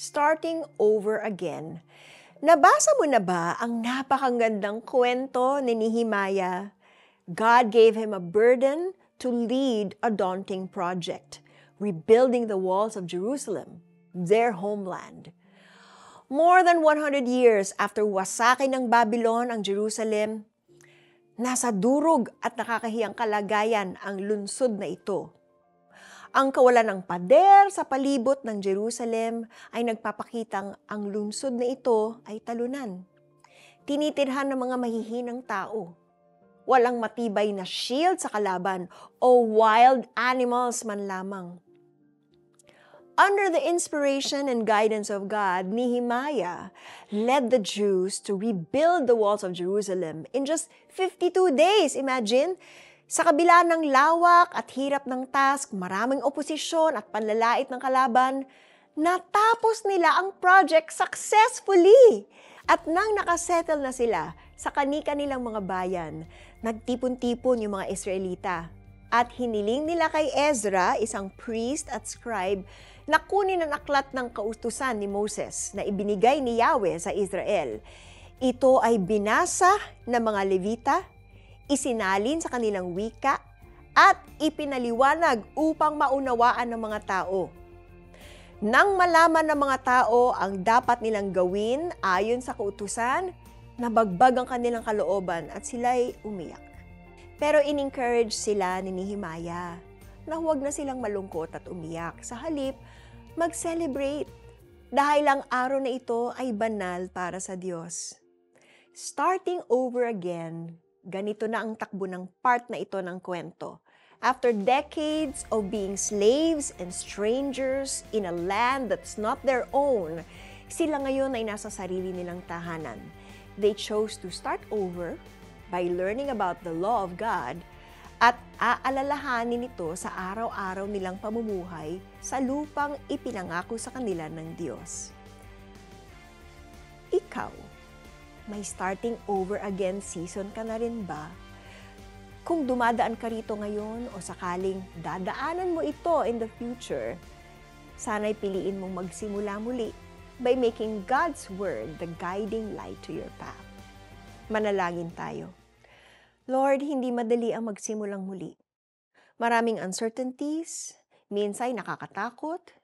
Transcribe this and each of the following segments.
Starting over again. Nabasa mo na ba ang napakagandang kwento ni Nehemiah? God gave him a burden to lead a daunting project, rebuilding the walls of Jerusalem, their homeland. More than 100 years after wasakin ng Babylon ang Jerusalem, nasa durog at nakakahiyang kalagayan ang lungsod na ito. Ang kawalan ng pader sa palibot ng Jerusalem ay nagpapakitang ang lungsod na ito ay talunan. Tinitirhan ng mga mahihinang tao. Walang matibay na shield sa kalaban o wild animals man lamang. Under the inspiration and guidance of God, Nehemiah led the Jews to rebuild the walls of Jerusalem in just 52 days. Imagine! Sa kabila ng lawak at hirap ng task, maraming oposisyon at panlalait ng kalaban, natapos nila ang project successfully. At nang nakasettle na sila sa kani-kanilang mga bayan, nagtipon-tipon yung mga Israelita. At hiniling nila kay Ezra, isang priest at scribe, na kunin ang aklat ng kautusan ni Moses na ibinigay ni Yahweh sa Israel. Ito ay binasa ng mga Levita, isinalin sa kanilang wika, at ipinaliwanag upang maunawaan ng mga tao. Nang malaman ng mga tao ang dapat nilang gawin ayon sa kautusan, nabagbag ang kanilang kalooban at sila'y umiyak. Pero in-encourage sila ni Nehemiah na huwag na silang malungkot at umiyak. Sa halip, mag-celebrate dahil ang araw na ito ay banal para sa Diyos. Starting over again, ganito na ang takbo ng part na ito ng kwento. After decades of being slaves and strangers in a land that's not their own, sila ngayon ay nasa sarili nilang tahanan. They chose to start over by learning about the law of God at aalalahanin ito sa araw-araw nilang pamumuhay sa lupang ipinangako sa kanila ng Diyos. Ikaw, may starting over again season ka na rin ba? Kung dumadaan ka rito ngayon o sakaling dadaanan mo ito in the future, sana'y piliin mong magsimula muli by making God's Word the guiding light to your path. Manalangin tayo. Lord, hindi madali ang magsimulang muli. Maraming uncertainties, minsay nakakatakot.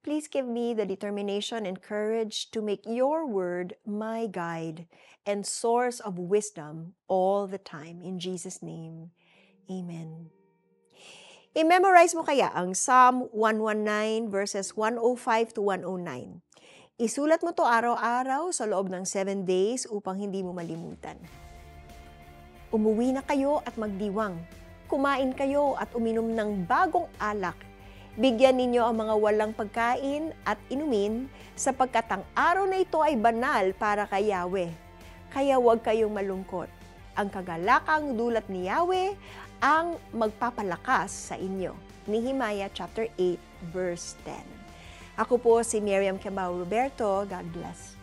Please give me the determination and courage to make your word my guide and source of wisdom all the time. In Jesus' name, amen. I-memorize mo kaya ang Psalm 119 verses 105 to 109. Isulat mo to araw-araw sa loob ng 7 days upang hindi mo malimutan. Umuwi na kayo at magdiwang. Kumain kayo at uminom ng bagong alak. Bigyan ninyo ang mga walang pagkain at inumin sapagkat ang araw na ito ay banal para kay Yahweh. Kaya huwag kayong malungkot. Ang kagalakang dulot ni Yahweh ang magpapalakas sa inyo. Nehemiah chapter 8 verse 10. Ako po si Miriam Cabao Roberto. God bless.